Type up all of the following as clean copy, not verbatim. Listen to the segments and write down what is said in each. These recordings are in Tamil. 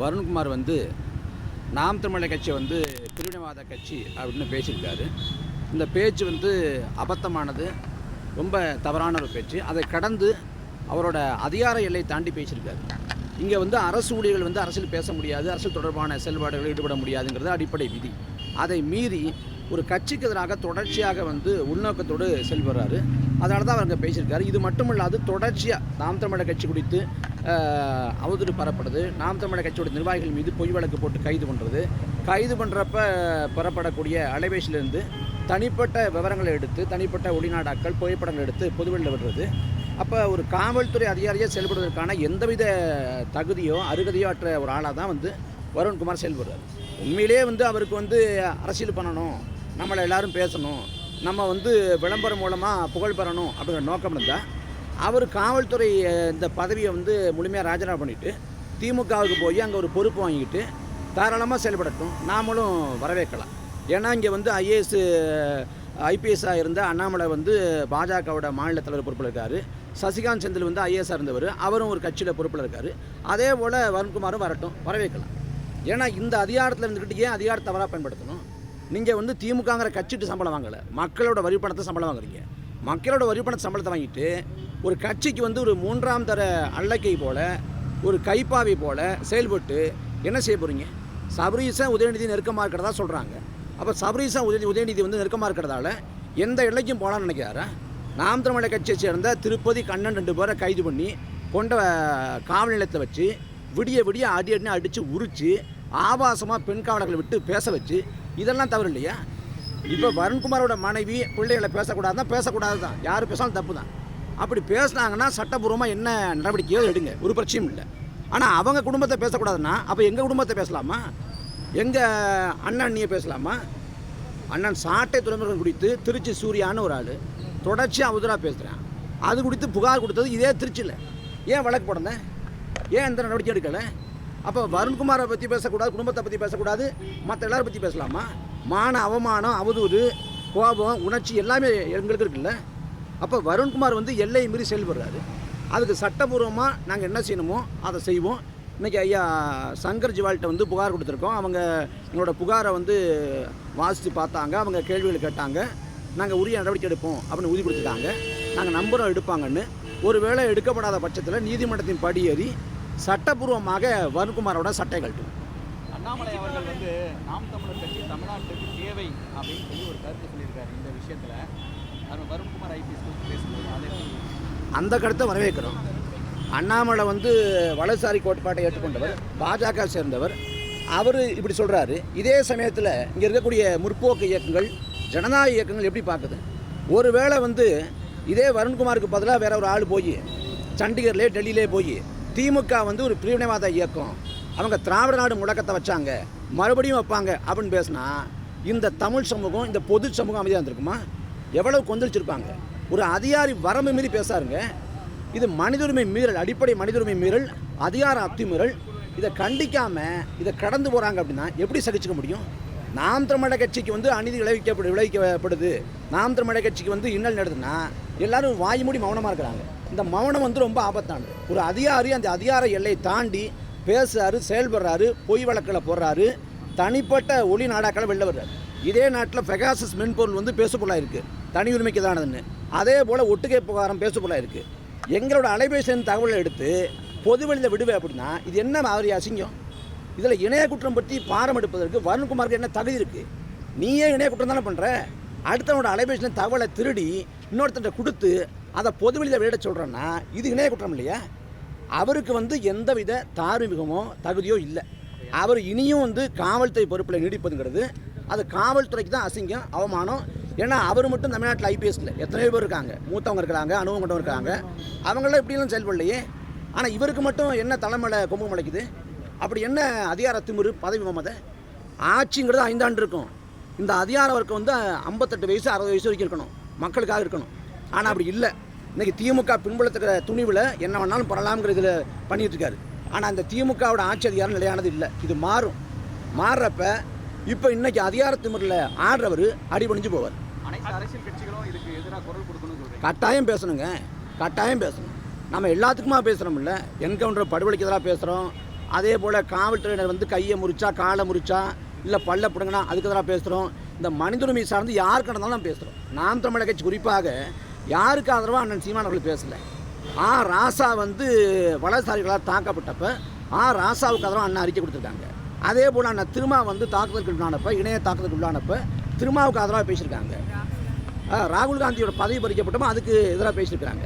வருண்குமார் வந்து நாம் தமிழர் கட்சி வந்து பிரிவினைவாத கட்சி அப்படின்னு பேசியிருக்காரு. இந்த பேச்சு வந்து அபத்தமானது, ரொம்ப தவறான ஒரு பேச்சு. அதை கடந்து அவரோட அதிகார எல்லை தாண்டி பேசியிருக்காரு. இங்கே வந்து அரசு ஊழியர்கள் வந்து அரசியல் பேச முடியாது, அரசியல் தொடர்பான செயல்பாடுகளில் ஈடுபட முடியாதுங்கிறது அடிப்படை விதி. அதை மீறி ஒரு கட்சிக்கு எதிராக தொடர்ச்சியாக வந்து உள்நோக்கத்தோடு செயல்படுறாரு. அதனால தான் அவங்க பேசியிருக்காரு. இது மட்டும் இல்லாது தொடர்ச்சியாக நாம் தமிழர் கட்சி குறித்து அவதூறு பரப்படுது, நாம் தமிழர் கட்சியோட நிர்வாகிகள் மீது பொய் வழக்கு போட்டு கைது பண்ணுறப்ப பெறப்படக்கூடிய அலைபேசியிலிருந்து தனிப்பட்ட விவரங்களை எடுத்து, தனிப்பட்ட ஒளிநாடாக்கள் புகைப்படங்கள் எடுத்து பொதுவெளியில் விடுறது. அப்போ ஒரு காவல்துறை அதிகாரியாக செயல்படுவதற்கான எந்தவித தகுதியோ அருகதையோ அற்ற ஒரு ஆளாக தான் வந்து வருண்குமார் செயல்படுறார். உண்மையிலே வந்து அவருக்கு வந்து அரசியல் பண்ணணும், நம்மளை எல்லோரும் பேசணும், நம்ம வந்து விளம்பரம் மூலமாக புகழ் பெறணும் அப்படிங்கிற நோக்கம் இருந்தால் அவர் காவல்துறை இந்த பதவியை வந்து முழுமையாக ராஜினாமா பண்ணிவிட்டு திமுகவுக்கு போய் அங்கே ஒரு பொறுப்பு வாங்கிக்கிட்டு தாராளமாக செயல்படட்டும், நாமளும் வரவேற்கலாம். ஏன்னா இங்கே வந்து ஐபிஎஸ்ஸாக இருந்த அண்ணாமலை வந்து பாஜகவோட மாநில தலைவர் பொறுப்பில் இருக்கார். சசிகாந்த் செந்தில் வந்து ஐஏஎஸ்ஸாக இருந்தவர், அவரும் ஒரு கட்சியில் பொறுப்பில் இருக்கார். அதே போல் வருண்குமாரும் வரட்டும், வரவேற்கலாம். ஏன்னா இந்த அதிகாரத்தில் இருந்துக்கிட்டு ஏன் அதிகாரத்தை தவறாக பயன்படுத்தணும்? நீங்கள் வந்து திமுகங்கிற கட்சிட்டு சம்பளம் வாங்கலை, மக்களோட வரி பணத்தை சம்பளம் வாங்குறீங்க. மக்களோட வரி பணத்தை சம்பளத்தை வாங்கிட்டு ஒரு கட்சிக்கு வந்து ஒரு மூன்றாம் தர அல்லக்கை போல், ஒரு கைப்பாவை போல் செயல்பட்டு என்ன செய்ய போகிறீங்க? சபரீசன் உதயநிதி நெருக்கமாக இருக்கிறதா சொல்கிறாங்க. அப்போ சபரீசன் உதயநிதி வந்து நெருக்கமாக இருக்கிறதால எந்த எல்லைக்கும் போகலான்னு நினைக்கிறாரா? நாம் தமிழர் கட்சியை சேர்ந்த திருப்பதி கண்ணன் 2 பேரை கைது பண்ணி கொண்ட காவல் நிலையத்தை வச்சு விடிய அடின்னு அடித்து உரித்து ஆபாசமாக பெண் காவலர்களை விட்டு பேச வச்சு, இதெல்லாம் தவறு இல்லையா? இப்போ வருண்குமாரோட மனைவி பிள்ளைகளை பேசக்கூடாது தான், யார் பேசாலும் தப்பு தான். அப்படி பேசுனாங்கன்னா சட்டப்பூர்வமாக என்ன நடவடிக்கையோ எடுங்க, ஒரு பிரச்சனையும் இல்லை. ஆனால் அவங்க குடும்பத்தை பேசக்கூடாதுன்னா அப்போ எங்கள் குடும்பத்தை பேசலாமா? எங்கள் அண்ணனியை பேசலாமா? அண்ணன் சாட்டை துறைமுருகன் குறித்து திருச்சி சூர்யான்னு ஒரு ஆள் தொடர்ச்சியாக அவதூறாக பேசுகிறேன். அது குறித்து புகார் கொடுத்தது இதே திருச்சியில். ஏன் வழக்கு போடுறேன்? ஏன் எந்த நடவடிக்கை எடுக்கலை? அப்போ வருண்குமாரை பற்றி பேசக்கூடாது, குடும்பத்தை பற்றி பேசக்கூடாது, மற்ற எல்லாரை பற்றி பேசலாமா? மான அவமானம், அவதூறு, கோபம், உணர்ச்சி எல்லாமே எங்களுக்கு இருக்குல்ல. அப்போ வருண்குமார் வந்து எல்லை மீறி செயல்படுறாரு. அதுக்கு சட்டபூர்வமாக நாங்கள் என்ன செய்யணுமோ அதை செய்வோம். இன்றைக்கி ஐயா சங்கர் ஜிவால்கிட்ட வந்து புகார் கொடுத்துருக்கோம். அவங்க எங்களோட புகாரை வந்து வாசித்து பார்த்தாங்க, அவங்க கேள்விகள் கேட்டாங்க. நாங்கள் உரிய நடவடிக்கை எடுப்போம் அப்படின்னு உறுதிப்படுத்திட்டாங்க. நாங்கள் நம்புகிறோம் எடுப்பாங்கன்னு. ஒருவேளை எடுக்கப்படாத பட்சத்தில் நீதிமன்றத்தின் படியேறி சட்டபூர்வமாக வருண்குமாரோட சட்டை கழட்டும். அண்ணாமலை அவர்கள் வந்து நாம் தமிழர் கட்சி தமிழ்நாட்டுக்கு தேவை அப்படின்னு சொல்லி ஒரு கருத்து சொல்லியிருக்காரு. இந்த விஷயத்தில் அவர் வருண்குமார் ஐபிஎஸ் குறித்து பேசும்போது அதை அந்த கருத்தை வரவேற்கிறோம். அண்ணாமலை வந்து வலதுசாரி கோட்பாட்டை ஏற்றுக்கொண்டவர், பாஜக சேர்ந்தவர். அவர் இப்படி சொல்கிறாரு. இதே சமயத்தில் இங்கே இருக்கக்கூடிய முற்போக்கு இயக்கங்கள், ஜனநாயக இயக்கங்கள் எப்படி பார்க்குது? ஒருவேளை வந்து இதே வருண்குமாருக்கு பதிலாக வேற ஒரு ஆள் போய் சண்டிகர்லேயே டெல்லியிலே போய் திமுக வந்து ஒரு பிரிவினைவாத இயக்கம், அவங்க திராவிட நாடு முழக்கத்தை வச்சாங்க, மறுபடியும் வைப்பாங்க அப்படின்னு பேசினா இந்த தமிழ் சமூகம், இந்த பொது சமூகம் அமைதியாக இருந்திருக்குமா? எவ்வளவு கொந்தளிச்சிருப்பாங்க. ஒரு அதிகாரி வரம்பு மீறி பேசாருங்க. இது மனித உரிமை மீறல், அடிப்படை மனித உரிமை மீறல், அதிகார அத்துமீறல். இதை கண்டிக்காமல் இதை கடந்து போகிறாங்க அப்படின்னா எப்படி சகிச்சுக்க முடியும்? நாம் தமிழர் கட்சிக்கு வந்து அநீதி விளைவிக்கப்படுது, நாம் தமிழர் கட்சிக்கு வந்து இன்னல் நடக்குதுன்னா எல்லாரும் வாய் மூடி மௌனமாக இருக்கிறாங்க. இந்த மௌனம் வந்து ரொம்ப ஆபத்தானது. ஒரு அதிகாரி அந்த அதிகார எல்லையை தாண்டி பேசுறாரு, செயல்படுறாரு, பொய் வழக்கில் போடுறாரு, தனிப்பட்ட ஒளி நாடாக்களை வெளில வர்றாரு. இதே நாட்டில் பெகாசஸ் மென்பொருள் வந்து பேசுபொருளாக இருக்குது, தனி உரிமைக்கு தானதுன்னு. அதே போல் ஒட்டுக்கை புகாரம் பேசுபொருளாக இருக்குது. எங்களோட அலைபேசியின் தகவலை எடுத்து பொதுவெளியில் விடுவேன் அப்படின்னா இது என்ன மாதிரி அசிங்கம்? இதில் இணைய குற்றம் பற்றி பாரம் எடுப்பதற்கு வருண்குமாருக்கு என்ன தகுதி இருக்குது? நீயே இணைய குற்றம் தானே பண்ணுற. அடுத்தவனோட அலைபேசியின் தகவலை திருடி இன்னொருத்தட்ட கொடுத்து அதை பொதுவெளியில் வெளியிட சொல்கிறேன்னா இது இணைய குற்றம் இல்லையா? அவருக்கு வந்து எந்தவித தார்மீகமோ தகுதியோ இல்லை. அவர் இனியும் வந்து காவல்துறை பொறுப்பில் நீடிப்பதுங்கிறது அது காவல்துறைக்கு தான் அசிங்கம், அவமானம். ஏன்னா அவர் மட்டும் தமிழ்நாட்டில் ஐபிஎஸ்ல எத்தனையோ பேர் இருக்காங்க, மூத்தவங்க இருக்கிறாங்க, அனுபவம் கொண்டவங்க இருக்காங்க, அவங்களாம் இப்படியெல்லாம் செயல்படலையே. ஆனால் இவருக்கு மட்டும் என்ன தலைமையில கொம்பு முளைக்குது? அப்படி என்ன அதிகார திமிரு, பதவி மமதை? ஆட்சிங்கிறது 5 ஆண்டு இருக்கும். இந்த அதிகார வர்க்கம் வந்து 58 வயசு 60 வயசு வரைக்கும் இருக்கணும், மக்களுக்காக இருக்கணும். ஆனால் அப்படி இல்லை. இன்றைக்கி திமுக பின்புலத்துக்கிற துணிவில் என்ன வேணாலும் பண்ணலாம்ங்கிற இதில் பண்ணிகிட்டு இருக்காரு. ஆனால் அந்த திமுகவோட ஆட்சி அதிகாரம் நிலையானது இல்லை. இது மாறுறப்ப இப்போ இன்றைக்கி அதிகார திமிரில் ஆடுறவர் அடிபணிஞ்சு போவார். அனைத்து அரசியல் கட்சிகளும் இதுக்கு எதிராக குரல் கொடுக்கணும்னு சொல்றீங்க. கட்டாயம் பேசணுங்க, கட்டாயம் பேசணும். நம்ம எல்லாத்துக்குமா பேசுகிறோம்ல. என்கவுண்டர் படுகொலைக்கு எதிராக பேசுகிறோம், அதே போல் காவல்துறையினர் வந்து கையை முறிச்சா காலை முறிச்சா இல்லை பல்ல பிடுங்கினா அதுக்கு எதிராக பேசுகிறோம். இந்த மனித உரிமை சார்ந்து யாருக்கு நடந்தாலும் நம்ம பேசுகிறோம். நாம் தமிழர் கட்சி குறிப்பாக யாருக்கு ஆதரவாக அண்ணன் சீமான் அவர்கள் பேசலை. ராசா வந்து வலதுசாரிகளால் தாக்கப்பட்டப்ப ராசாவுக்கு ஆதரவாக அண்ணன் அறிக்கை கொடுத்துருக்காங்க. அதே போல் அண்ணன் திருமா வந்து தாக்குதலுக்கு உள்ளானப்ப, இணைய தாக்குதலுக்கு உள்ளானப்ப திருமாவுக்கு ஆதரவாக பேசியிருக்காங்க. ராகுல் காந்தியோட பதவி பறிக்கப்பட்டப்போ அதுக்கு எதிராக பேசியிருக்காங்க.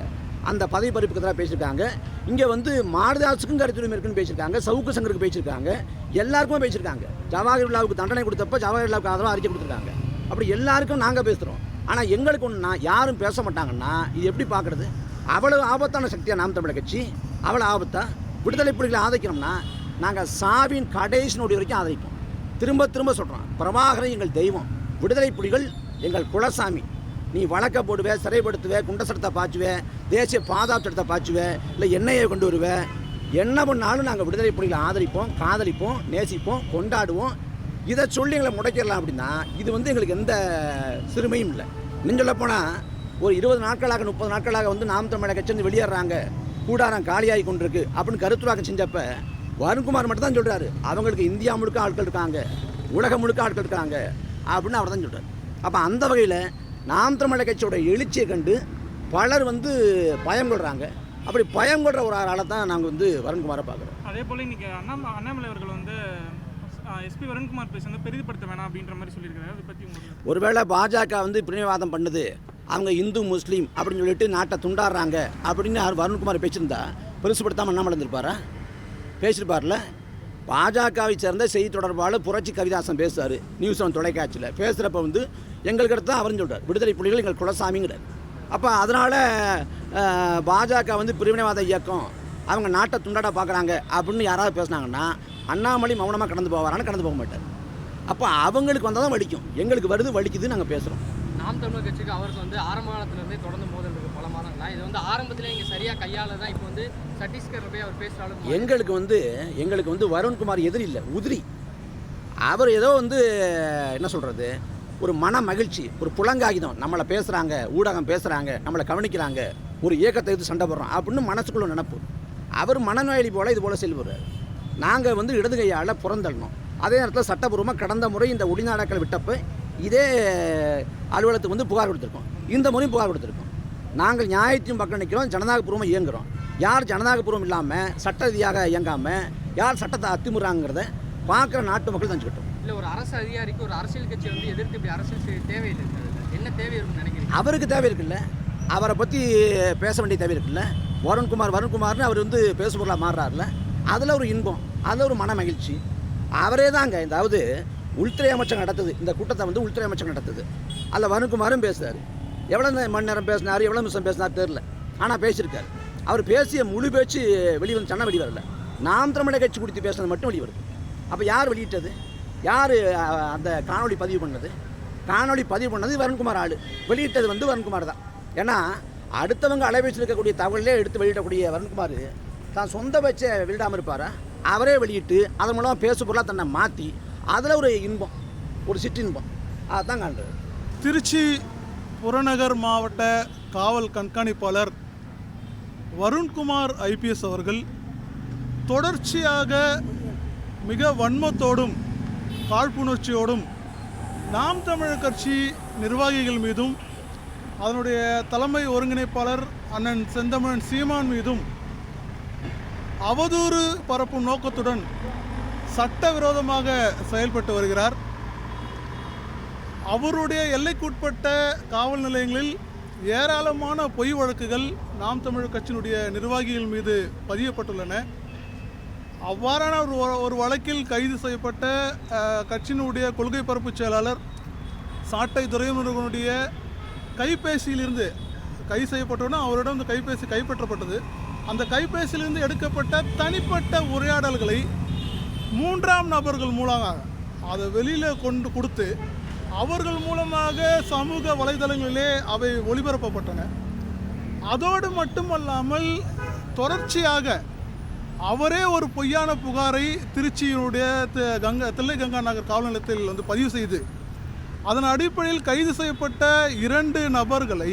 அந்த பதவி பறிப்புக்கு எதிராக பேசியிருக்காங்க. இங்கே வந்து மாரதாஸுக்கும் கருத்துரிமை இருக்குன்னு பேசியிருக்காங்க. சவுக்கு சங்கருக்கு பேசியிருக்காங்க. எல்லாருக்குமே பேசியிருக்காங்க. ஜவாஹர்லாவுக்கு தண்டனை கொடுத்தப்ப ஜவாஹர்லாவுக்கு ஆதரவாக அறிக்கை கொடுத்துருக்காங்க. அப்படி எல்லாருக்கும் நாங்கள் பேசுகிறோம். ஆனால் எங்களுக்கு ஒன்றுனா யாரும் பேச மாட்டாங்கன்னா இது எப்படி பார்க்குறது? அவ்வளவு ஆபத்தான சக்தியாக நாம் தமிழர் கட்சி அவ்வளோ ஆபத்தாக விடுதலை புலிகளை ஆதரிக்கணும்னா நாங்கள் சாவின் கடைசி நொடி வரைக்கும் ஆதரிப்போம். திரும்ப திரும்ப சொல்கிறோம், பிரபாகரன் எங்கள் தெய்வம், விடுதலை புலிகள் எங்கள் குலசாமி. நீ வழக்க போடுவே, சிறைப்படுத்துவே, குண்ட சட்டத்தை பாய்ச்சுவே, தேசிய பாதுகாப்பு சட்டத்தை பாய்ச்சுவே, இல்லை எண்ணெயை கொண்டு வருவேன், என்ன பண்ணாலும் நாங்கள் விடுதலை புலிகளை ஆதரிப்போம், காதலிப்போம், நேசிப்போம், கொண்டாடுவோம். இதை சொல்லி எங்களை முடக்கிடலாம் அப்படின்னா இது வந்து எங்களுக்கு எந்த சிறுமையும் இல்லை. இன்னும் சொல்லப்போனால் ஒரு 20 நாட்களாக 30 நாட்களாக வந்து நாம் தமிழர் கட்சி வந்து வெளியேறாங்க, கூடாரம் காலியாகி கொண்டிருக்கு அப்படின்னு கருத்துருவாக்கம் செஞ்சப்போ வருண்குமார் மட்டும் தான் சொல்கிறாரு, அவங்களுக்கு இந்தியா முழுக்க ஆட்கள் இருக்காங்க, உலகம் முழுக்க ஆட்கள் இருக்காங்க அப்படின்னு அவர் தான் சொல்கிறார். அப்போ அந்த வகையில் நாம் தமிழர் கட்சியோட எழுச்சியை கண்டு பலர் வந்து பயம் கொள்கிறாங்க. அப்படி பயம் கொள்கிற ஒரு ஆளை தான் நாங்கள் வந்து வருண்குமாரை பார்க்குறோம். அதே போல் இன்றைக்கி அண்ணாமலை அவர்கள் வந்து எஸ்பி வருண்குமார் பேசுங்க பெரிதுபடுத்த வேணாம் அப்படின்ற மாதிரி சொல்லியிருக்காரு. அதை பற்றி உங்களுக்கு ஒருவேளை பாஜக வந்து பிரிவினைவாதம் பண்ணுது, அவங்க இந்து முஸ்லீம் அப்படின்னு சொல்லிட்டு நாட்டை துண்டாடுறாங்க அப்படின்னு வருண்குமார் பேசியிருந்தா பெருசுப்படுத்தாமல் அண்ணாமலை இருந்திருப்பாரா? பேசியிருப்பார்ல. பாஜகவை சேர்ந்த செய்தி தொடர்பாளர் புரட்சி கவிதாசன் பேசுவார் நியூஸ் 1 தொலைக்காட்சியில். பேசுகிறப்ப வந்து எங்களுக்கு அடுத்து தான் அவரும் சொல்கிறார், விடுதலை புலிகள் எங்கள் குலசாமிங்கிறார். அப்போ அதனால் பாஜக வந்து பிரிவினைவாத இயக்கம், அவங்க நாட்டை துண்டாட பார்க்குறாங்க அப்படின்னு யாராவது பேசுனாங்கன்னா அண்ணாமலை மௌனமாக கடந்து போவாரான்னு கடந்து போக மாட்டார். அப்போ அவங்களுக்கு வந்தால் தான் வலிக்கும், எங்களுக்கு வருது வலிக்குது நாங்கள் பேசுகிறோம். நாம் தமிழர் கட்சிக்கு அவருக்கு வந்து ஆரம்ப காலத்திலேருந்தே தொடர்ந்து மோதல் இருக்குது பல மாதங்களா. இது வந்து ஆரம்பத்தில் இங்கே சரியாக கையாள தான் இப்போ வந்து சத்தீஸ்கரில் போய் அவர் பேசுகிறாலும் எங்களுக்கு வந்து வருண்குமார் எதிரி இல்லை, உதிரி. அவர் ஏதோ வந்து என்ன சொல்கிறது, ஒரு மன மகிழ்ச்சி, ஒரு புலங்காகிதம், நம்மளை பேசுகிறாங்க, ஊடகம் பேசுகிறாங்க, நம்மளை கவனிக்கிறாங்க, ஒரு இயக்கத்தை எடுத்து சண்டை போடுறோம் அப்படின்னு மனசுக்குள்ள நினப்பு. அவர் மனநோயாளி போல் இது போல் செல்வார். நாங்கள் வந்து இடது கையால் புறந்தள்ளணும். அதே நேரத்தில் சட்டப்பூர்வமாக கடந்த முறை இந்த ஒளிநாடாக்கள் விட்டப்போ இதே அலுவலகத்துக்கு வந்து புகார் கொடுத்துருக்கோம். இந்த முறையும் புகார் கொடுத்துருக்கோம். நாங்கள் நியாயத்தையும் பக்கம் நிற்கிறோம், ஜனநாயகபூர்வமாக இயங்குகிறோம். யார் ஜனநாயகபூர்வம் இல்லாமல் சட்ட ரீதியாக இயங்காமல் யார் சட்டத்தை அத்துமுறாங்கிறத பார்க்குற நாட்டு மக்கள் தெரிஞ்சுக்கிட்டோம். இல்லை ஒரு அரசு அதிகாரிக்கு ஒரு அரசியல் கட்சி வந்து எதிர்த்து இப்படி அரசியல் தேவையில்லை, என்ன தேவை இருக்குன்னு நினைக்கிறீங்க? அவருக்கு தேவை இருக்குல்ல, அவரை பற்றி பேச வேண்டிய தேவை இருக்குல்ல. வருண்குமார்னு அவர் வந்து பேசுபொருளாக மாறுறாருல, அதில் ஒரு இன்பம், அதில் ஒரு மன மகிழ்ச்சி. அவரே தாங்க, அதாவது உள்துறை அமைச்சர் நடத்துது இந்த கூட்டத்தை வந்து உள்துறை அமைச்சர் நடத்துது. அதில் வருண்குமாரும் பேசுகிறார். எவ்வளோ மணி நேரம் பேசினார், எவ்வளோ நிமிஷம் பேசினார் தெரில, ஆனால் பேசியிருக்கார். அவர் பேசிய முழு பேச்சு வெளிவந்துச்சானா வெளி வரல. நாம் தமிழர் கட்சி குறித்து பேசுனது மட்டும் வெளி வருது. அப்போ யார் வெளியிட்டது? யார் அந்த காணொலி பதிவு பண்ணது? காணொலி பதிவு பண்ணது வருண்குமார் ஆள், வெளியிட்டது வந்து வருண்குமார் தான். ஏன்னா அடுத்தவங்க அலைபேசியில் இருக்கக்கூடிய தகவலே எடுத்து வெளியிடக்கூடிய வருண்குமார் தான் சொந்த பேச்சை வெளியிடாமல் இருப்பாரா? அவரே வெளியிட்டு அதன் மூலம் பேசு பொருளாக தன்னை மாற்றி அதில் ஒரு இன்பம், ஒரு சிற்றின்பம், அதுதான் காண்றது. திருச்சி புறநகர் மாவட்ட காவல் கண்காணிப்பாளர் வருண்குமார் ஐபிஎஸ் அவர்கள் தொடர்ச்சியாக மிக வன்மத்தோடும் காழ்ப்புணர்ச்சியோடும் நாம் தமிழர் கட்சி நிர்வாகிகள் மீதும் அதனுடைய தலைமை ஒருங்கிணைப்பாளர் அண்ணன் செந்தமிழன் சீமான் மீதும் அவதூறு பரப்பும் நோக்கத்துடன் சட்டவிரோதமாக செயல்பட்டு வருகிறார். அவருடைய எல்லைக்குட்பட்ட காவல் நிலையங்களில் ஏராளமான பொய் வழக்குகள் நாம் தமிழர் கட்சியினுடைய நிர்வாகிகள் மீது பதியப்பட்டுள்ளன. அவ்வாறான ஒரு வழக்கில் கைது செய்யப்பட்ட கட்சியினுடைய கொள்கை பரப்பு செயலாளர் சாட்டை துரைமுருகனுடைய கைபேசியிலிருந்து கைது செய்யப்பட்டவுடனே அவரிடம் இந்த கைபேசி கைப்பற்றப்பட்டது. அந்த கைபேசியிலிருந்து எடுக்கப்பட்ட தனிப்பட்ட உரையாடல்களை 3ஆம் நபர்கள் மூலமாக அதை வெளியில் கொண்டு கொடுத்து அவர்கள் மூலமாக சமூக வலைதளங்களிலே அவை ஒளிபரப்பப்பட்டன. அதோடு மட்டுமல்லாமல் தொடர்ச்சியாக அவரே ஒரு பொய்யான புகாரை திருச்சியினுடைய தில்லை கங்கா நகர் காவல் நிலையத்தில் வந்து பதிவு செய்து அதன் அடிப்படையில் கைது செய்யப்பட்ட 2 நபர்களை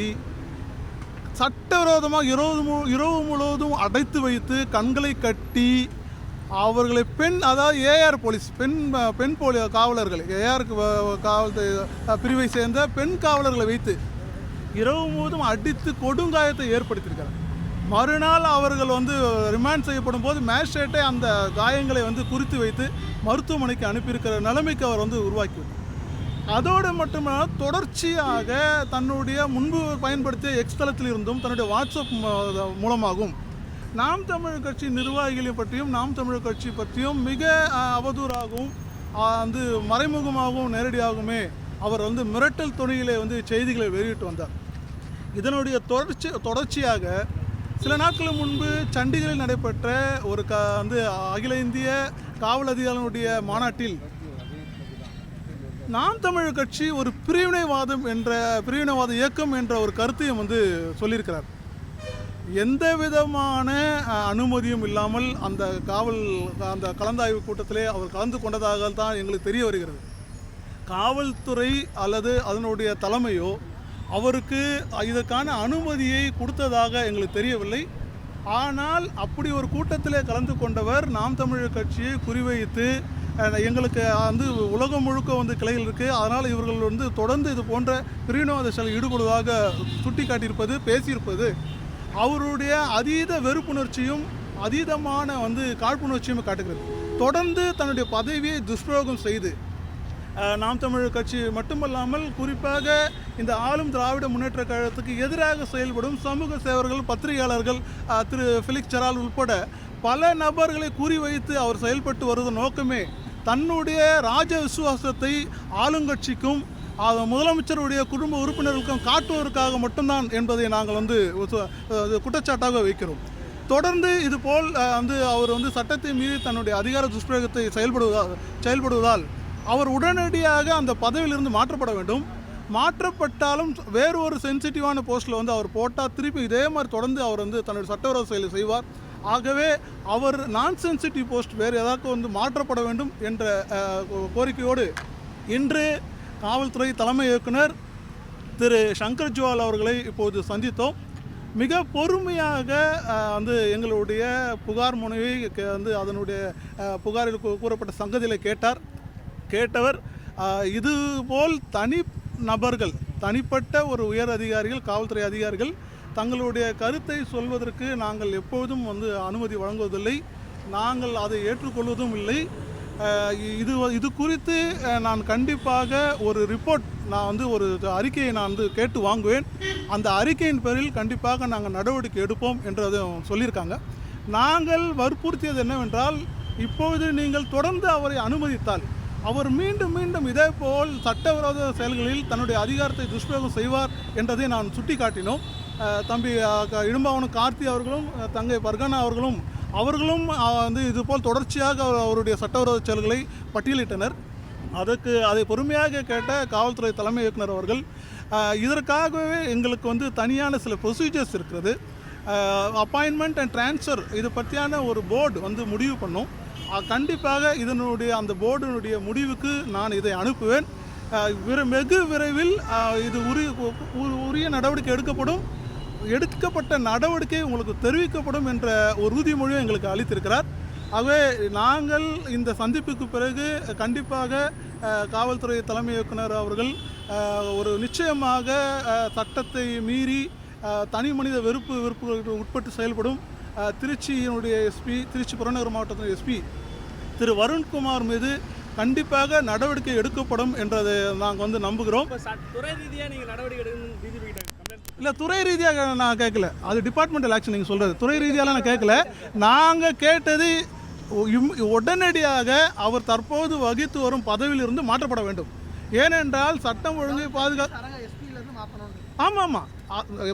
சட்டவிரோதமாக இரவு முழுவதும் அடைத்து வைத்து கண்களை கட்டி அவர்களை அதாவது ஏஆர் போலீஸ் பெண் காவலர்கள் ஏஆர் காவல் பிரிவை சேர்ந்த பெண் காவலர்களை வைத்து இரவு முழுவதும் அடித்து கொடுங்காயத்தை ஏற்படுத்தியிருக்கிறார். மறுநாள் அவர்கள் ரிமாண்ட் செய்யப்படும் போது மேஜிஸ்ட்ரேட்டை அந்த காயங்களை குறித்து வைத்து மருத்துவமனைக்கு அனுப்பியிருக்கிற நிலைமைக்கு அவர் உருவாக்கிவிட்டார். அதோடு மட்டுமல்ல, தொடர்ச்சியாக தன்னுடைய முன்பு பயன்படுத்திய எக்ஸ் தளத்தில் இருந்தும் தன்னுடைய வாட்ஸ்அப் மூலமாகவும் நாம் தமிழர் கட்சி நிர்வாகிகளை பற்றியும் நாம் தமிழர் கட்சி பற்றியும் மிக அவதூறாகவும் மறைமுகமாகவும் நேரடியாகவுமே அவர் மிரட்டல் துணியிலே செய்திகளை வெளியிட்டு வந்தார். இதனுடைய தொடர்ச்சியாக சில நாட்கள் முன்பு சண்டிகரில் நடைபெற்ற ஒரு அகில இந்திய காவல் அதிகாரிகளுடைய மாநாட்டில் நாம் தமிழர் கட்சி ஒரு பிரிவினைவாத இயக்கம் என்ற ஒரு கருத்தையும் சொல்லியிருக்கிறார். எந்த விதமான அனுமதியும் இல்லாமல் அந்த கலந்தாய்வு கூட்டத்திலே அவர் கலந்து கொண்டதாக தான் எங்களுக்கு தெரிய வருகிறது. காவல்துறை அல்லது அதனுடைய தலைமையோ அவருக்கு இதற்கான அனுமதியை கொடுத்ததாக எங்களுக்கு தெரியவில்லை. ஆனால் அப்படி ஒரு கூட்டத்திலே கலந்து கொண்டவர் நாம் தமிழர் கட்சியை குறிவைத்து எங்களுக்கு உலகம் முழுக்க கிளைகள் இருக்குது, அதனால் இவர்கள் தொடர்ந்து இது போன்ற பிரிவினைவாத செயலில் ஈடுபடுவதாக சுட்டி காட்டியிருப்பது, பேசியிருப்பது அவருடைய அதீத வெறுப்புணர்ச்சியும் அதீதமான காழ்ப்புணர்ச்சியும் காட்டுகிறது. தொடர்ந்து தன்னுடைய பதவியை துஷ்பிரயோகம் செய்து நாம் தமிழர் கட்சி மட்டுமல்லாமல் குறிப்பாக இந்த ஆளும் திராவிட முன்னேற்ற கழகத்துக்கு எதிராக செயல்படும் சமூக சேவர்கள், பத்திரிகையாளர்கள், திரு ஃபெலிக்ஸ் ஜெரால்ட் உட்பட பல நபர்களை குறிவைத்து அவர் செயல்பட்டு வருவதன் நோக்கமே தன்னுடைய ராஜ விசுவாசத்தை ஆளுங்கட்சிக்கும் முதலமைச்சருடைய குடும்ப உறுப்பினர்களுக்கும் காட்டுவதற்காக மட்டும்தான் என்பதை நாங்கள் குற்றச்சாட்டாக வைக்கிறோம். தொடர்ந்து இதுபோல் அவர் சட்டத்தை மீறி தன்னுடைய அதிகார துஷ்பிரயோகத்தை செயல்படுவதால் அவர் உடனடியாக அந்த பதவியிலிருந்து மாற்றப்பட வேண்டும். மாற்றப்பட்டாலும் வேறு ஒரு சென்சிட்டிவான போஸ்ட்டில் அவர் போட்டால் திருப்பி இதே மாதிரி தொடர்ந்து அவர் தன்னுடைய சட்டவிரோத செயலை செய்வார். ஆகவே அவர் நான் சென்சிட்டிவ் போஸ்ட் வேறு ஏதாவது மாற்றப்பட வேண்டும் என்ற கோரிக்கையோடு இன்று காவல்துறை தலைமை இயக்குனர் திரு சங்கர் ஜுவால் அவர்களை இப்போது சந்தித்தோம். மிக பொறுமையாக எங்களுடைய புகார் முனைவை அதனுடைய புகாரில் கூறப்பட்ட சங்கதிகளை கேட்டவர் இதுபோல் நபர்கள் தனிப்பட்ட ஒரு உயர் அதிகாரிகள், காவல்துறை அதிகாரிகள் தங்களுடைய கருத்தை சொல்வதற்கு நாங்கள் எப்போதும் அனுமதி வழங்குவதில்லை, நாங்கள் அதை ஏற்றுக்கொள்வதும் இல்லை. இது குறித்து நான் கண்டிப்பாக ஒரு ரிப்போர்ட் ஒரு அறிக்கையை நான் கேட்டு வாங்குவேன். அந்த அறிக்கையின் பேரில் கண்டிப்பாக நாங்கள் நடவடிக்கை எடுப்போம் என்று சொல்லியிருக்காங்க. நாங்கள் வற்புறுத்தியது என்னவென்றால், இப்பொழுது நீங்கள் தொடர்ந்து அவரை அனுமதித்தால் அவர் மீண்டும் மீண்டும் இதேபோல் சட்டவிரோத செயல்களில் தன்னுடைய அதிகாரத்தை துஷ்பிரயோகம் செய்வார் என்றதை நான் சுட்டி காட்டினோம். தம்பி இடும்பாவனம் கார்த்தி அவர்களும் தங்கை பர்கானா அவர்களும் இதுபோல் தொடர்ச்சியாக அவருடைய சட்டவிரோத செயல்களை பட்டியலிட்டனர். அதை பொறுமையாக கேட்ட காவல்துறை தலைமை இயக்குனர் அவர்கள் இதற்காகவே எங்களுக்கு தனியான சில ப்ரொசீஜர்ஸ் இருக்கிறது, அப்பாயின்மெண்ட் அண்ட் ட்ரான்ஸ்ஃபர் இது பற்றியான ஒரு போர்டு முடிவு பண்ணோம். கண்டிப்பாக அந்த போர்டினுடைய முடிவுக்கு நான் இதை அனுப்புவேன். வெகு விரைவில் இது உரிய நடவடிக்கை எடுக்கப்பட்ட நடவடிக்கை உங்களுக்கு தெரிவிக்கப்படும் என்ற ஒரு உறுதிமொழியை எங்களுக்கு அளித்திருக்கிறார். ஆகவே நாங்கள் இந்த சந்திப்புக்கு பிறகு கண்டிப்பாக காவல்துறை தலைமை இயக்குனர் அவர்கள் ஒரு நிச்சயமாக சட்டத்தை மீறி தனி மனித வெறுப்புகளுக்கு உட்பட்டு செயல்படும் திருச்சியினுடைய திருச்சி புறநகர் மாவட்டத்தின் எஸ்பி திரு வருண்குமார் மீது கண்டிப்பாக நடவடிக்கை எடுக்கப்படும் என்றதை நாங்கள் நம்புகிறோம். துறை ரீதியாக நீங்கள் நடவடிக்கை எடுக்கணும் இல்லை, துறை ரீதியாக நான் கேட்கல, அது டிபார்ட்மெண்டல் ஆக்ஷன் நீங்கள் சொல்கிறது. துறை ரீதியாலாம் நான் கேட்கல. நாங்கள் கேட்டது உடனடியாக அவர் தற்போது வகித்து வரும் பதவியிலிருந்து மாற்றப்பட வேண்டும். ஏனென்றால் சட்டம் ஒழுங்கை ஆமாம்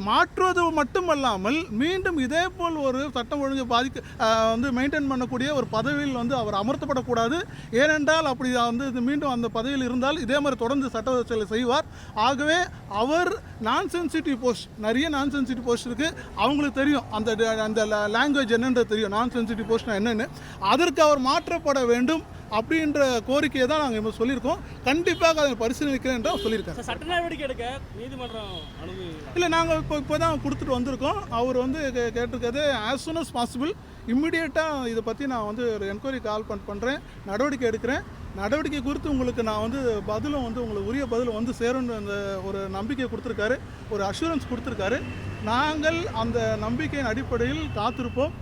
மாற்றுவது மட்டுமல்லாமல் மீண்டும் இதே போல் ஒரு சட்டம் ஒழுங்கை மெயின்டைன் பண்ணக்கூடிய ஒரு பதவியில் அவர் அமர்த்தப்படக்கூடாது. ஏனென்றால் அப்படி மீண்டும் அந்த பதவியில் இருந்தால் இதே மாதிரி தொடர்ந்து சட்ட செயலை செய்வார். ஆகவே அவர் நான் சென்சிட்டிவ் போஸ்ட், நிறைய நான் சென்சிட்டிவ் போஸ்ட் இருக்குது, அவங்களுக்கு தெரியும் அந்த லாங்குவேஜ் என்னன்றது தெரியும், நான் சென்சிட்டிவ் போஸ்ட்னா என்னென்னு. அதற்கு அவர் மாற்றப்பட வேண்டும். அப்படின்ற கோரிக்கையை தான் நாங்கள் சொல்லியிருக்கோம். கண்டிப்பாக அதை பரிசீலிக்கிறேன் என்று அவர் சொல்லியிருக்காரு. சட்ட நடவடிக்கை எடுக்க நீதிமன்றம் அனுமதி இல்லை, நாங்கள் இப்போ தான் கொடுத்துட்டு வந்திருக்கோம். அவர் வந்து கேட்டிருக்கிறது ஆஸ் சூன் அஸ் பாசிபிள் இம்மிடியேட்டாக இதை பற்றி நான் வந்து ஒரு என்கொயரி கால் பண்ணுறேன், நடவடிக்கை எடுக்கிறேன். நடவடிக்கை குறித்து உங்களுக்கு நான் வந்து பதிலும் வந்து உங்களுக்கு உரிய பதில் வந்து சேரும்னு அந்த ஒரு நம்பிக்கை கொடுத்துருக்காரு, ஒரு அஷூரன்ஸ் கொடுத்துருக்காரு. நாங்கள் அந்த நம்பிக்கையின் அடிப்படையில் காத்திருப்போம்.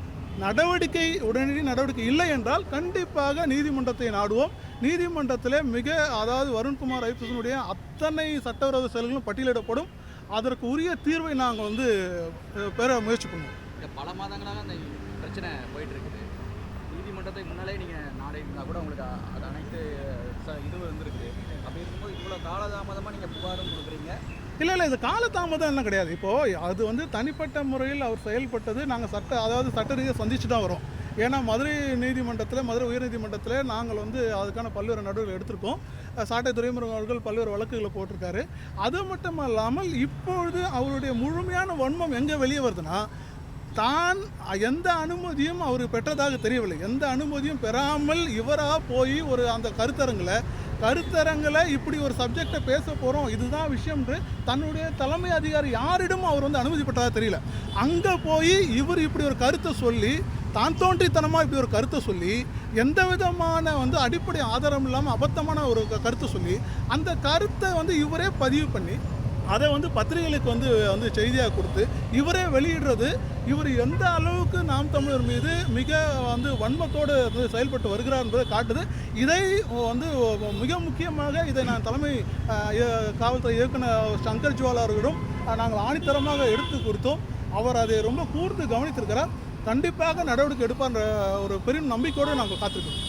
நடவடிக்கை உடனடி நடவடிக்கை இல்லை என்றால் கண்டிப்பாக நீதிமன்றத்தை நாடுவோம். நீதிமன்றத்தில் அதாவது வருண்குமார் ஐபிஎஸ்னுடைய அத்தனை சட்டவிரோத செயல்களும் பட்டியலிடப்படும். அதற்கு உரிய தீர்வை நாங்கள் வந்து பெற முயற்சி பண்ணுவோம். பல மாதங்களாக அந்த பிரச்சனை போயிட்டு இருக்குது. நீதிமன்றத்தை முன்னாலே நீங்கள் நாடினா கூட உங்களுக்கு அது அனைத்து இதுவும் இருந்திருக்கு. அப்படி இருக்கும்போது இவ்வளோ காலதாமதமாக நீங்கள் புகாரும் கொடுக்குறீங்க. இல்லை, இது காலதாமதம் என்ன கிடையாது. இப்போது அது வந்து தனிப்பட்ட முறையில் அவர் செயல்பட்டது நாங்கள் சட்ட ரீதியாக சந்திச்சு தான் வரோம். ஏன்னா மதுரை உயர்நீதிமன்றத்தில் நாங்கள் வந்து அதுக்கான பல்வேறு நடவடிக்கைகள் எடுத்திருக்கோம். சாட்டை துரைமுருகன் அவர்கள் பல்வேறு வழக்குகளை போட்டிருக்காரு. அது மட்டும் இல்லாமல் இப்பொழுது அவருடைய முழுமையான வன்மம் எங்கே வெளியே வருதுன்னா, தான் எந்த அனுமதியும் அவர் பெற்றதாக தெரியவில்லை. எந்த அனுமதியும் பெறாமல் இவராக போய் ஒரு அந்த கருத்தரங்கில் இப்படி ஒரு சப்ஜெக்டை பேச போகிறோம், இதுதான் விஷயம்ன்று தன்னுடைய தலைமை அதிகாரி யாரிடம் அவர் வந்து அனுமதி பெற்றதாக தெரியல. அங்கே போய் இவர் இப்படி ஒரு கருத்தை சொல்லி, தான் தோன்றித்தனமாக இப்படி ஒரு கருத்தை சொல்லி, எந்த விதமான வந்து அடிப்படை ஆதாரம் இல்லாமல் அபத்தமான ஒரு கருத்தை சொல்லி, அந்த கருத்தை வந்து இவரே பதிவு பண்ணி அதை வந்து பத்திரிகைகளுக்கு வந்து செய்தியாக கொடுத்து இவரே வெளியிடுறது, இவர் எந்த அளவுக்கு நாம் தமிழர் மீது மிக வந்து வன்மத்தோடு செயல்பட்டு வருகிறார் என்பதை காட்டுது. இதை வந்து மிக முக்கியமாக இதை நான் தலைமை காவல்துறை இயக்குனர் சங்கர் ஜுவால் அவர்களிடம் நாங்கள் ஆணித்தரமாக எடுத்து கொடுத்தோம். அவர் அதை ரொம்ப கூர்ந்து கவனித்திருக்கிறார். கண்டிப்பாக நடவடிக்கை எடுப்பார் ஒரு பெரும் நம்பிக்கையோடு நாங்கள் காத்திருக்கிறோம்.